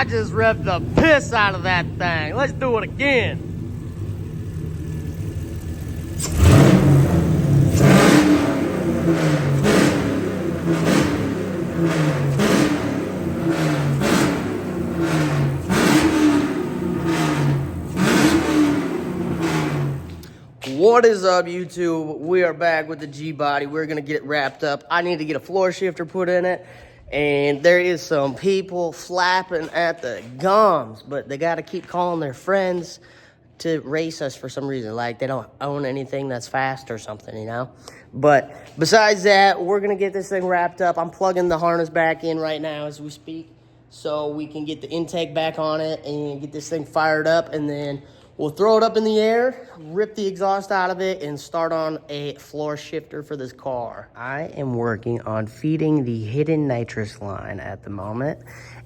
I just revved the piss out of that thing. Let's do it again. What is up, YouTube? We are back with the G-Body. We're gonna get it wrapped up. I need to get a floor shifter put in it, and there is some people flapping at the gums, but they gotta keep calling their friends to race us for some reason. Like they don't own anything that's fast or something, you know? But besides that, we're gonna get this thing wrapped up. I'm plugging the harness back in right now as we speak, so we can get the intake back on it and get this thing fired up, and then we'll throw it up in the air, rip the exhaust out of it, and start on a floor shifter for this car. I am working on feeding the hidden nitrous line at the moment,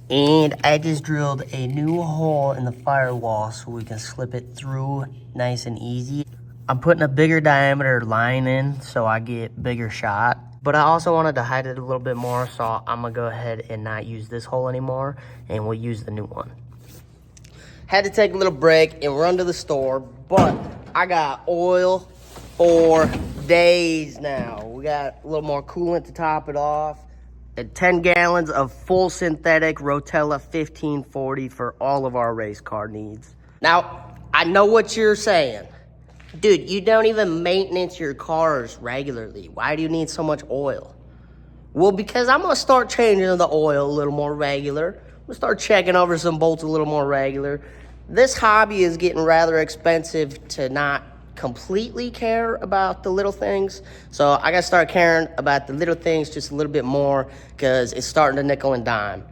and I just drilled a new hole in the firewall so we can slip it through nice and easy. I'm putting a bigger diameter line in so I get bigger shot, but I also wanted to hide it a little bit more, so I'm gonna go ahead and not use this hole anymore, and we'll use the new one. Had to take a little break and run to the store, but I got oil for days now. We got a little more coolant to top it off. And 10 gallons of full synthetic Rotella 1540 for all of our race car needs. Now, I know what you're saying. Dude, you don't even maintenance your cars regularly. Why do you need so much oil? Well, because I'm gonna start changing the oil a little more regular. We'll start checking over some bolts a little more regular. This hobby is getting rather expensive to not completely care about the little things. So I gotta start caring about the little things just a little bit more because it's starting to nickel and dime.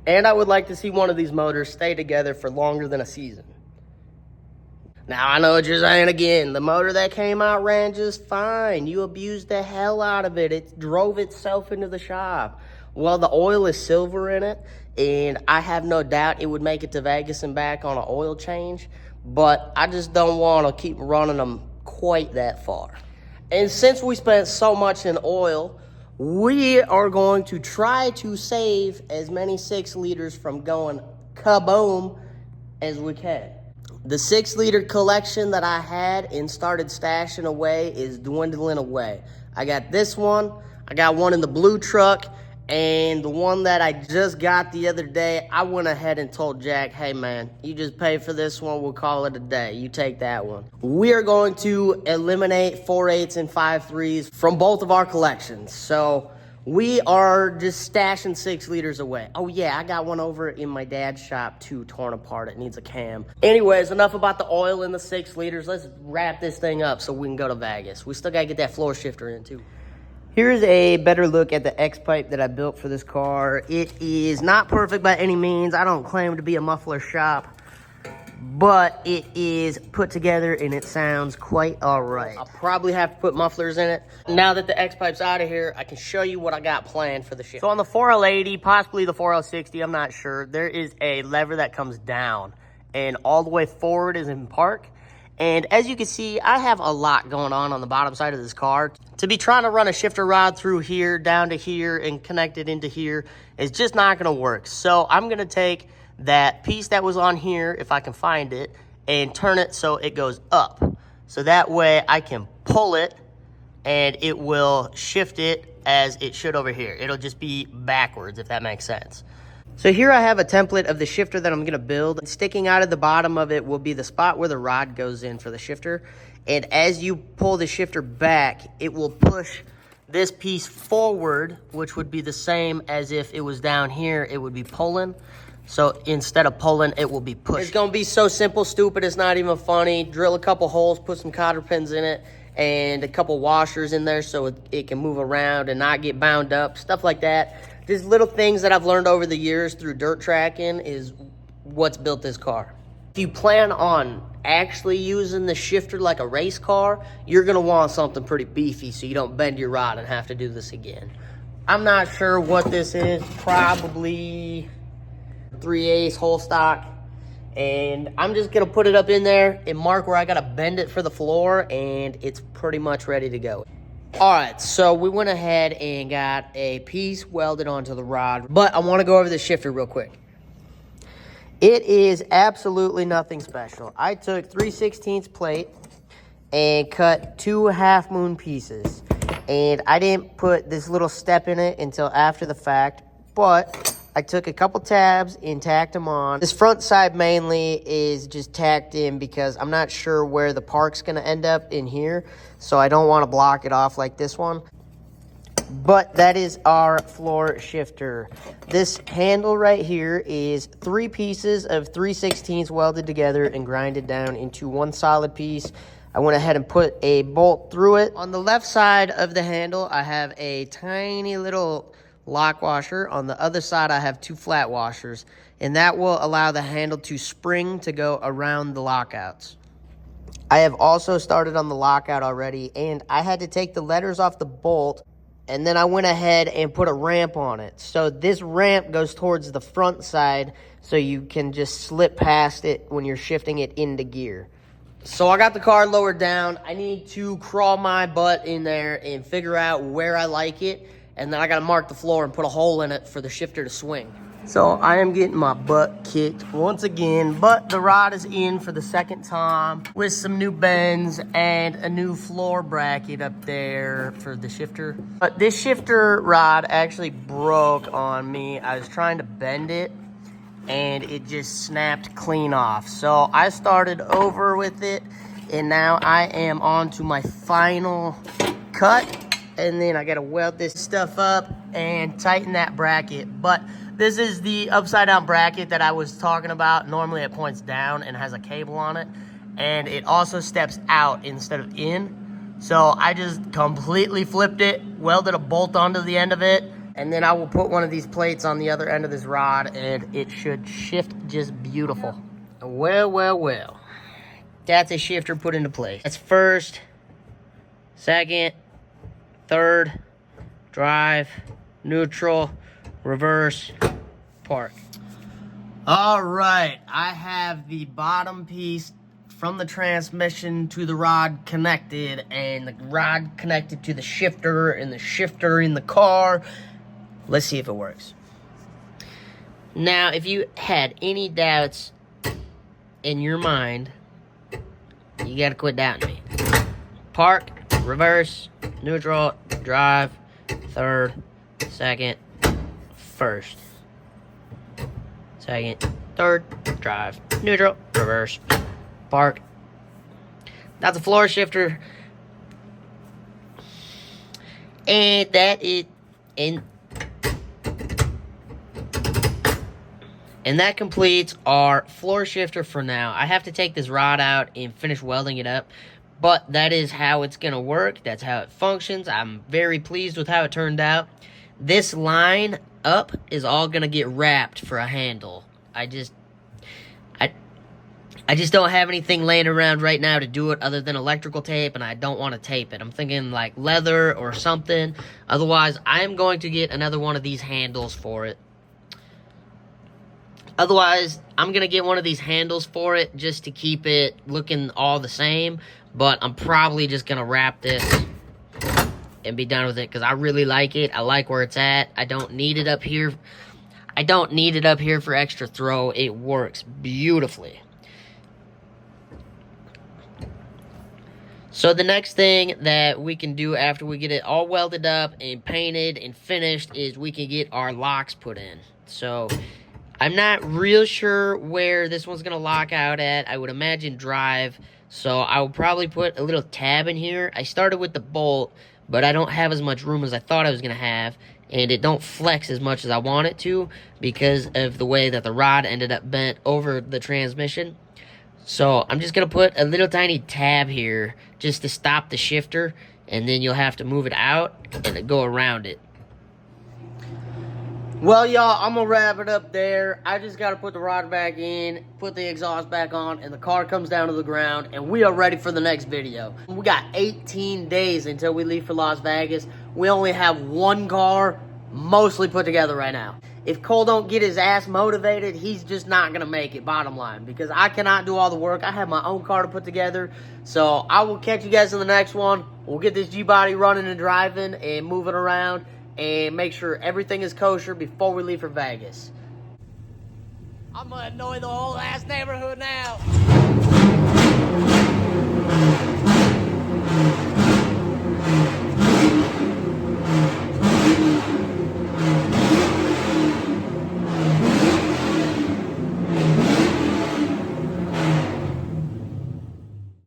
And I would like to see one of these motors stay together for longer than a season. Now, I know what you're saying again. The motor that came out ran just fine. You abused the hell out of it. It drove itself into the shop. Well, the oil is silver in it, and I have no doubt it would make it to Vegas and back on an oil change, but I just don't want to keep running them quite that far. And since we spent so much in oil, we are going to try to save as many 6 liters from going kaboom as we can. The 6-liter collection that I had and started stashing away is dwindling away. I got this one, I got one in the blue truck, and the one that I just got the other day, I went ahead and told Jack, hey man, you just pay for this one, we'll call it a day. You take that one. We are going to eliminate 4.8s and 5.3s from both of our collections. So we are just stashing 6 liters away. Oh yeah, I got one over in my dad's shop too, torn apart. It needs a cam. Anyways, enough about the oil in the 6 liters. Let's wrap this thing up so we can go to Vegas. We still gotta get that floor shifter in too. Here's a better look at the X-pipe that I built for this car. It is not perfect by any means. I don't claim to be a muffler shop, but it is put together and it sounds quite all right. I'll probably have to put mufflers in it. Now that the X-pipe's out of here, I can show you what I got planned for the ship. So on the 4L80, possibly the 4L60, I'm not sure, there is a lever that comes down and all the way forward is in park. And as you can see, I have a lot going on the bottom side of this car. To be trying to run a shifter rod through here, down to here, and connect it into here is just not gonna work. So I'm gonna take that piece that was on here, if I can find it, and turn it so it goes up. So that way I can pull it and it will shift it as it should over here. It'll just be backwards, if that makes sense. So here I have a template of the shifter that I'm gonna build. Sticking out of the bottom of it will be the spot where the rod goes in for the shifter. And as you pull the shifter back, it will push this piece forward, which would be the same as if it was down here, it would be pulling. So instead of pulling, it will be pushing. It's gonna be so simple, stupid, it's not even funny. Drill a couple holes, put some cotter pins in it, and a couple washers in there so it can move around and not get bound up, stuff like that. Just little things that I've learned over the years through dirt tracking is what's built this car. If you plan on actually using the shifter like a race car, you're gonna want something pretty beefy so you don't bend your rod and have to do this again. I'm not sure what this is, probably 3/8 whole stock. And I'm just gonna put it up in there and mark where I gotta bend it for the floor, and it's pretty much ready to go. All right, so we went ahead and got a piece welded onto the rod, but I wanna go over the shifter real quick. It is absolutely nothing special. I took 3/16 plate and cut 2 half-moon pieces. And I didn't put this little step in it until after the fact, but I took a couple tabs and tacked them on. This front side mainly is just tacked in because I'm not sure where the park's gonna end up in here, so I don't wanna block it off like this one. But that is our floor shifter. This handle right here is 3 pieces of 3/16 welded together and grinded down into one solid piece. I went ahead and put a bolt through it. On the left side of the handle, I have a tiny little lock washer. On the other side, I have 2 flat washers, and that will allow the handle to spring to go around the lockouts. I have also started on the lockout already, and I had to take the letters off the bolt, and then I went ahead and put a ramp on it. So this ramp goes towards the front side, so you can just slip past it when you're shifting it into gear. So I got the car lowered down. I need to crawl my butt in there and figure out where I like it. And then I got to mark the floor and put a hole in it for the shifter to swing. So I am getting my butt kicked once again, but the rod is in for the second time with some new bends and a new floor bracket up there for the shifter. But this shifter rod actually broke on me. I was trying to bend it and it just snapped clean off. So I started over with it, and now I am on to my final cut, and then I gotta weld this stuff up and tighten that bracket. But this is the upside down bracket that I was talking about. Normally it points down and has a cable on it, and it also steps out instead of in. So I just completely flipped it, welded a bolt onto the end of it, and then I will put one of these plates on the other end of this rod, and it should shift just beautiful. Well, well, well. That's a shifter put into place. That's first, second, third, drive, neutral, reverse, park. All right, I have the bottom piece from the transmission to the rod connected, and the rod connected to the shifter, and the shifter in the car. Let's see if it works. Now, if you had any doubts in your mind, you gotta quit doubting me. Park, reverse, neutral, drive, third, second, first. Second, third, drive, neutral, reverse, park. That's a floor shifter. And that is... And that completes our floor shifter for now. I have to take this rod out and finish welding it up, but that is how it's going to work. That's how it functions. I'm very pleased with how it turned out. This line up is all going to get wrapped for a handle. I just don't have anything laying around right now to do it other than electrical tape, and I don't want to tape it. I'm thinking like leather or something. Otherwise, I am going to get another one of these handles for it. Otherwise, I'm going to get one of these handles for it just to keep it looking all the same. But I'm probably just going to wrap this and be done with it because I really like it. I like where it's at. I don't need it up here. I don't need it up here for extra throw. It works beautifully. So the next thing that we can do after we get it all welded up and painted and finished is we can get our locks put in. So I'm not real sure where this one's going to lock out at. I would imagine drive. So I will probably put a little tab in here. I started with the bolt, but I don't have as much room as I thought I was going to have. And it don't flex as much as I want it to because of the way that the rod ended up bent over the transmission. So I'm just going to put a little tiny tab here just to stop the shifter. And then you'll have to move it out and go around it. Well, y'all, I'm going to wrap it up there. I just got to put the rod back in, put the exhaust back on, and the car comes down to the ground, and we are ready for the next video. We got 18 days until we leave for Las Vegas. We only have one car mostly put together right now. If Cole don't get his ass motivated, he's just not going to make it, bottom line, because I cannot do all the work. I have my own car to put together, so I will catch you guys in the next one. We'll get this G-Body running and driving and moving around, and make sure everything is kosher before we leave for Vegas. I'm gonna annoy the whole ass neighborhood now.